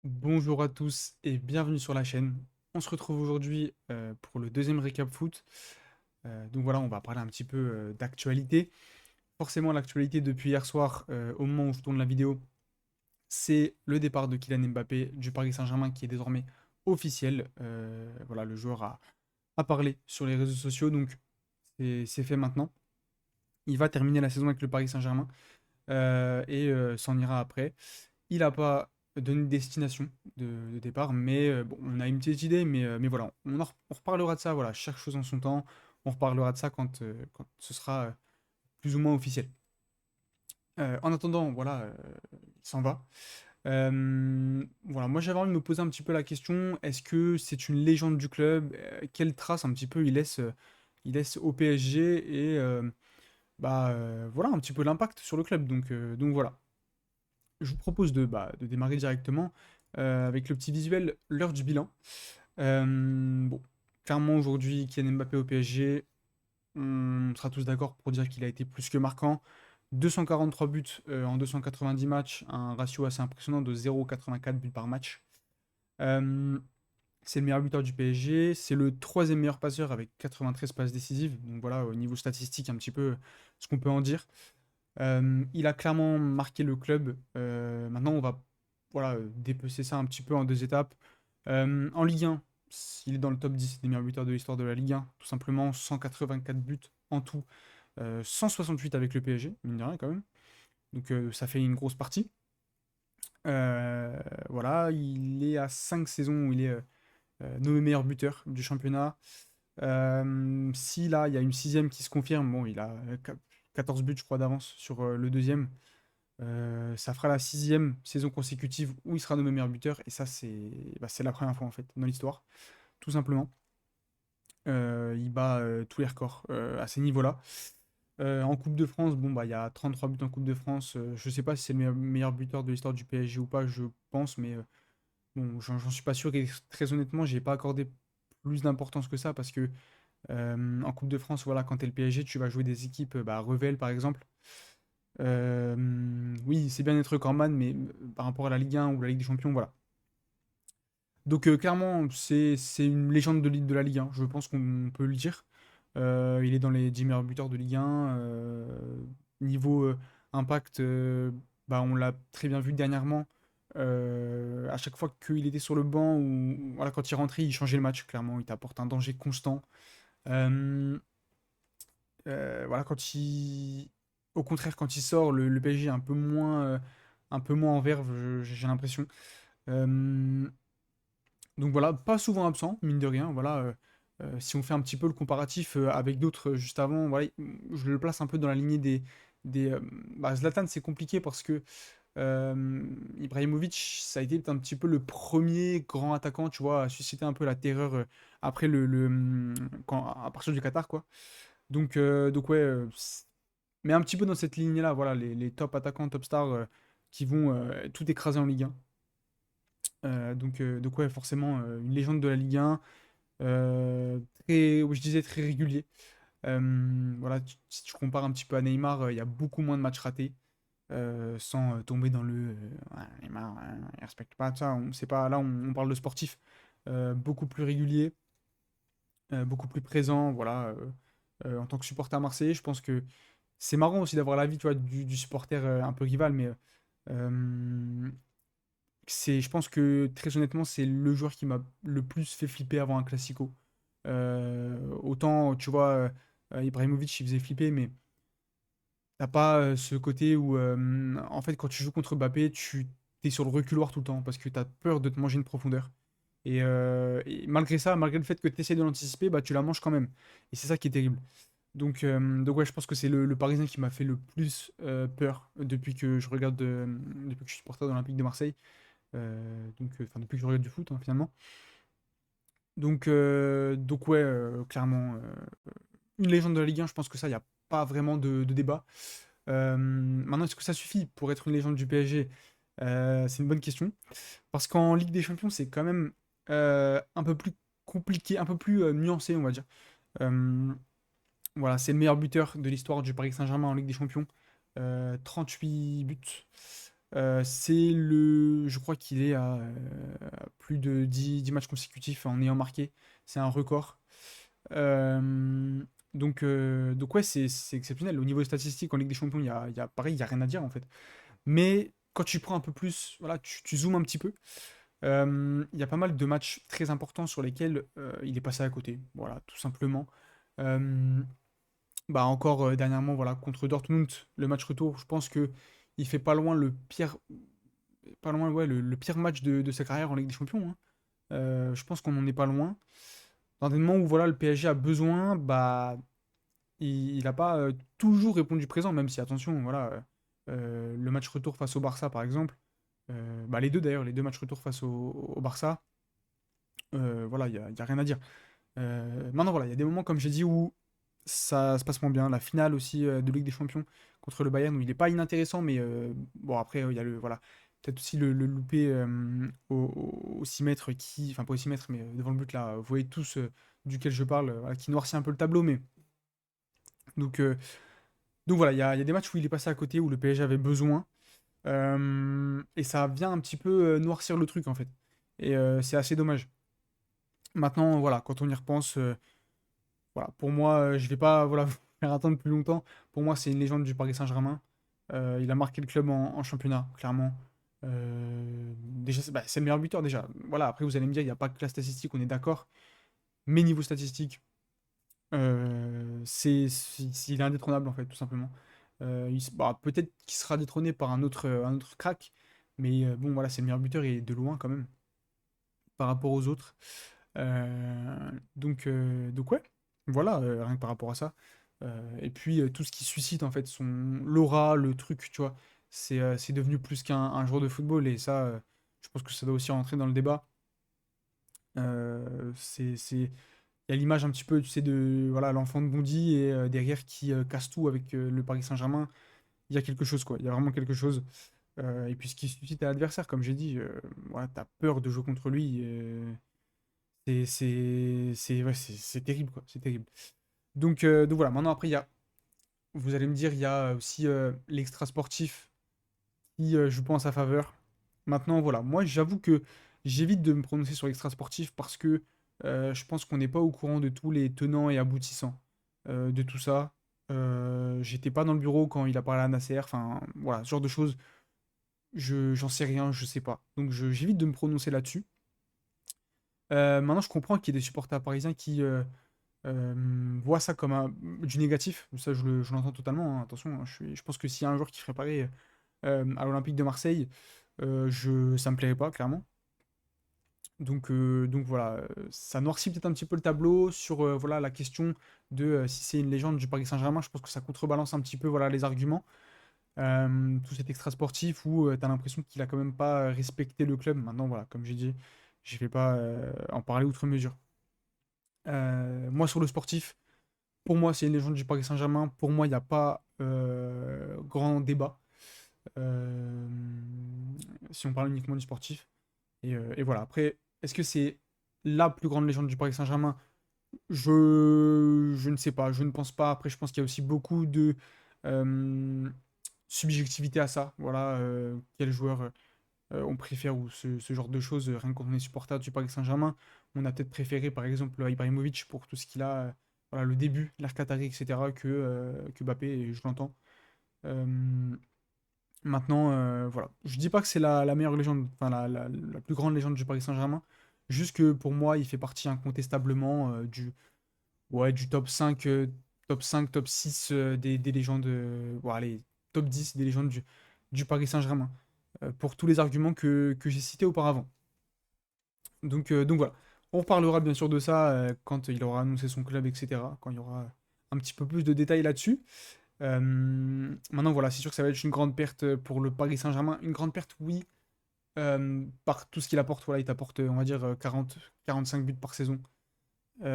Bonjour à tous et bienvenue sur la chaîne. On se retrouve aujourd'hui pour le deuxième récap foot. Donc voilà, on va parler un petit peu d'actualité. Forcément, l'actualité depuis hier soir, au moment où je tourne la vidéo, c'est le départ de Kylian Mbappé du Paris Saint-Germain qui est désormais officiel. Voilà, le joueur a parlé sur les réseaux sociaux, donc c'est fait maintenant. Il va terminer la saison avec le Paris Saint-Germain et s'en ira après. Il n'a pas donné de destination de départ, mais bon, on a une petite idée, mais voilà, on reparlera de ça, voilà, chaque chose en son temps, on reparlera de ça quand ce sera plus ou moins officiel. En attendant, voilà, il s'en va. Voilà, moi j'avais envie de me poser un petit peu la question, est-ce que c'est une légende du club? Quelle trace un petit peu il laisse au PSG et voilà un petit peu l'impact sur le club. Donc voilà. Je vous propose de démarrer directement avec le petit visuel, l'heure du bilan. Bon, clairement aujourd'hui, Kylian Mbappé au PSG, on sera tous d'accord pour dire qu'il a été plus que marquant. 243 buts en 290 matchs, un ratio assez impressionnant de 0,84 buts par match. Euh, c'est le meilleur buteur du PSG, c'est le troisième meilleur passeur avec 93 passes décisives. Donc voilà, au niveau statistique, un petit peu ce qu'on peut en dire. Il a clairement marqué le club. Maintenant, on va voilà, dépecer ça un petit peu en deux étapes. En Ligue 1, il est dans le top 10 des meilleurs buteurs de l'histoire de la Ligue 1, tout simplement 184 buts en tout, 168 avec le PSG, mine de rien quand même. Donc ça fait une grosse partie. Euh, voilà, il est à 5 saisons où il est nommé meilleur buteur du championnat. Si là, il y a une sixième qui se confirme, bon, il a 14 buts, je crois, d'avance sur le deuxième. Ça fera la sixième saison consécutive où il sera nommé meilleur buteur. Et ça, c'est la première fois, en fait, dans l'histoire, tout simplement. Il bat tous les records à ces niveaux-là. En Coupe de France, bon, bah, il y a 33 buts en Coupe de France. Je sais pas si c'est le meilleur buteur de l'histoire du PSG ou pas, je pense, mais bon, j'en suis pas sûr. Et très honnêtement, j'ai pas accordé plus d'importance que ça parce que en Coupe de France, voilà, quand tu es le PSG, tu vas jouer des équipes, bah, Revel par exemple. Oui, c'est bien d'être recordman, mais par rapport à la Ligue 1 ou la Ligue des Champions, voilà. Donc clairement, c'est une légende de la Ligue 1, je pense qu'on peut le dire. Il est dans les 10 meilleurs buteurs de Ligue 1. Niveau impact, bah, on l'a très bien vu dernièrement. À chaque fois qu'il était sur le banc ou voilà, quand il rentrait, il changeait le match, clairement. Il t'apporte un danger constant. Euh, voilà, au contraire, quand il sort, le PSG est un peu moins en verve, j'ai l'impression. Euh, donc voilà, pas souvent absent, mine de rien. Voilà, si on fait un petit peu le comparatif avec d'autres juste avant, voilà, je le place un peu dans la lignée des bah, Zlatan, c'est compliqué parce que Ibrahimovic, ça a été un petit peu le premier grand attaquant, tu vois, à susciter un peu la terreur après à partir du Qatar, quoi. Donc ouais, mais un petit peu dans cette lignée-là, voilà, les top attaquants, top stars qui vont tout écraser en Ligue 1. Donc ouais, forcément, une légende de la Ligue 1, je disais très régulier. Voilà, si tu compares un petit peu à Neymar, il y a beaucoup moins de matchs ratés, sans tomber dans ouais, Neymar, il respecte pas ça. C'est pas, là, on parle de sportif, beaucoup plus régulier, beaucoup plus présent. Voilà, en tant que supporter marseillais, je pense que c'est marrant aussi d'avoir l'avis, tu vois, du supporter un peu rival, mais euh, je pense que très honnêtement, c'est le joueur qui m'a le plus fait flipper avant un classico. Autant, tu vois, Ibrahimovic, il faisait flipper, mais t'as pas ce côté où, en fait, quand tu joues contre Mbappé, tu es sur le reculoir tout le temps parce que tu as peur de te manger une profondeur. Et malgré ça, malgré le fait que tu essaies de l'anticiper, bah, tu la manges quand même. Et c'est ça qui est terrible. Donc ouais, je pense que c'est le Parisien qui m'a fait le plus peur depuis que je suis supporter de l'Olympique de Marseille. Enfin, depuis que je regarde du foot, hein, finalement. Donc ouais, clairement, une légende de la Ligue 1, je pense que ça, il n'y a pas vraiment de débat. Maintenant, est-ce que ça suffit pour être une légende du PSG? C'est une bonne question. Parce qu'en Ligue des Champions, c'est quand même un peu plus compliqué, un peu plus nuancé, on va dire. Euh, voilà, c'est le meilleur buteur de l'histoire du Paris Saint-Germain en Ligue des Champions. 38 buts. Je crois qu'il est à plus de 10 matchs consécutifs en ayant marqué. C'est un record. Euh, donc ouais, c'est exceptionnel. Au niveau statistique, en Ligue des Champions, pareil, il n'y a rien à dire en fait. Mais quand tu prends un peu plus, voilà, tu zoomes un petit peu, il y a pas mal de matchs très importants sur lesquels il est passé à côté. Voilà, tout simplement. Euh, Bah encore dernièrement, voilà, contre Dortmund, le match retour, je pense que il fait pas loin pas loin, ouais, le pire match de sa carrière en Ligue des Champions, hein. Je pense qu'on n'en est pas loin. Dans des moments où voilà, le PSG a besoin, bah, il n'a pas toujours répondu présent, même si, attention, voilà, le match retour face au Barça, par exemple, bah, les deux d'ailleurs, les deux matchs retour face au Barça, voilà, il y a rien à dire. Maintenant, voilà, il y a des moments, comme j'ai dit, où ça se passe moins bien. La finale aussi de Ligue des Champions contre le Bayern, où il n'est pas inintéressant, mais bon, après, il y a voilà, peut-être aussi le loupé au 6 mètres qui, enfin, pas au 6 mètres, mais devant le but, là, vous voyez tous duquel je parle, voilà, qui noircit un peu le tableau, mais donc, euh, donc voilà, il y a des matchs où il est passé à côté, où le PSG avait besoin, et ça vient un petit peu noircir le truc, en fait. Et c'est assez dommage. Maintenant, voilà, quand on y repense, voilà, pour moi, je vais pas voilà, vous faire attendre plus longtemps. Pour moi, c'est une légende du Paris Saint-Germain. Il a marqué le club en championnat, clairement. Déjà, c'est le meilleur buteur, déjà. Voilà, après, vous allez me dire, il n'y a pas que la statistique, on est d'accord. Mais niveau statistique, il est indétrônable, en fait, tout simplement. Peut-être qu'il sera détrôné par un autre crack. Mais bon, voilà, c'est le meilleur buteur et de loin, quand même, par rapport aux autres. Donc ouais, voilà, rien que par rapport à ça. Et puis tout ce qui suscite en fait l'aura, le truc, tu vois, c'est devenu plus qu'un joueur de football et ça, je pense que ça doit aussi rentrer dans le débat. Il y a l'image un petit peu, tu sais, de voilà l'enfant de Bondy et derrière qui casse tout avec le Paris Saint-Germain. Il y a quelque chose quoi, il y a vraiment quelque chose. Et puis ce qui suscite à l'adversaire, comme j'ai dit, voilà, t'as peur de jouer contre lui. Ouais, c'est terrible, quoi. C'est terrible. Donc voilà, maintenant après, vous allez me dire, il y a aussi l'extra sportif qui joue pas en sa faveur. Maintenant, voilà, moi j'avoue que j'évite de me prononcer sur l'extra sportif parce que je pense qu'on n'est pas au courant de tous les tenants et aboutissants de tout ça. J'étais pas dans le bureau quand il a parlé à Nasser, enfin voilà, ce genre de choses, j'en sais rien, je sais pas. Donc j'évite de me prononcer là-dessus. Maintenant, je comprends qu'il y ait des supporters parisiens qui voit ça comme du négatif. Ça, je l'entends totalement, hein. Attention, hein, je pense que s'il y a un joueur qui ferait pareil à l'Olympique de Marseille, ça me plairait pas, clairement. Donc voilà, ça noircit peut-être un petit peu le tableau sur voilà, la question de si c'est une légende du Paris Saint-Germain. Je pense que ça contrebalance un petit peu voilà, les arguments. Tout cet extra sportif où tu as l'impression qu'il a quand même pas respecté le club. Maintenant, voilà, comme j'ai dit, je vais pas en parler outre mesure. Moi, sur le sportif, pour moi, c'est une légende du Paris Saint-Germain. Pour moi, il n'y a pas grand débat. euh, si on parle uniquement du sportif. Et voilà. Après, est-ce que c'est la plus grande légende du Paris Saint-Germain? Je ne sais pas. Je ne pense pas. Après, je pense qu'il y a aussi beaucoup de euh, subjectivité à ça. Voilà. Quel joueur on préfère ou ce genre de choses. Rien que quand on est supporter du Paris Saint-Germain, on a peut-être préféré, par exemple, Ibrahimovic pour tout ce qu'il a. Voilà, le début, l'ère Qatari, etc., que Mbappé, et je l'entends. Euh, Maintenant, voilà. Je dis pas que c'est la meilleure légende, enfin la plus grande légende du Paris Saint-Germain. Juste que pour moi, il fait partie incontestablement ouais, du top 5 top 6 des légendes. Bon, allez, top 10 des légendes du Paris Saint-Germain. Pour tous les arguments que j'ai cités auparavant. Donc voilà. On reparlera bien sûr de ça quand il aura annoncé son club, etc. Quand il y aura un petit peu plus de détails là-dessus. Maintenant, voilà, c'est sûr que ça va être une grande perte pour le Paris Saint-Germain. Une grande perte, oui, par tout ce qu'il apporte. Voilà, il t'apporte, on va dire, 40-45 buts par saison.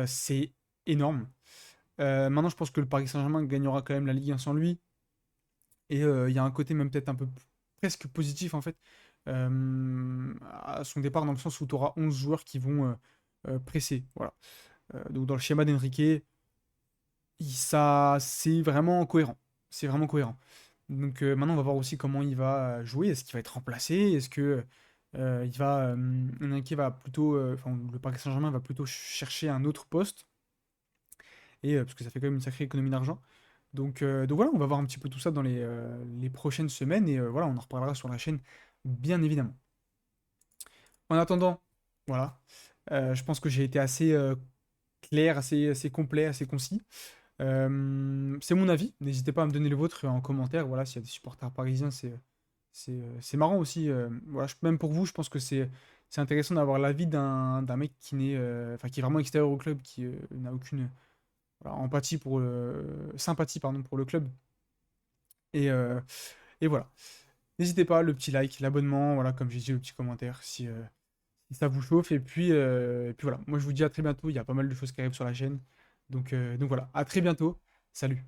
C'est énorme. Maintenant, je pense que le Paris Saint-Germain gagnera quand même la Ligue 1 sans lui. Et il y a un côté même peut-être un peu presque positif, en fait, à son départ, dans le sens où tu auras 11 joueurs qui vont presser. Voilà. Donc, dans le schéma d'Enrique, ça, c'est vraiment cohérent. C'est vraiment cohérent. Donc maintenant, on va voir aussi comment il va jouer. Est-ce qu'il va être remplacé? Est-ce que il va, Enrique va plutôt, enfin, le Paris Saint-Germain va plutôt chercher un autre poste et parce que ça fait quand même une sacrée économie d'argent. Donc voilà, on va voir un petit peu tout ça dans les prochaines semaines et voilà, on en reparlera sur la chaîne, bien évidemment. En attendant, voilà, je pense que j'ai été assez clair, assez complet, assez concis. C'est mon avis. N'hésitez pas à me donner le vôtre en commentaire. Voilà, s'il y a des supporters parisiens, c'est marrant aussi. Voilà, même pour vous, je pense que c'est intéressant d'avoir l'avis d'un mec enfin, qui est vraiment extérieur au club, qui n'a aucune voilà, sympathie pardon, pour le club. Et, euh, et voilà. N'hésitez pas, le petit like, l'abonnement, voilà, comme j'ai dit, le petit commentaire, si ça vous chauffe. Et puis voilà, moi je vous dis à très bientôt. Il y a pas mal de choses qui arrivent sur la chaîne. Donc voilà, à très bientôt. Salut.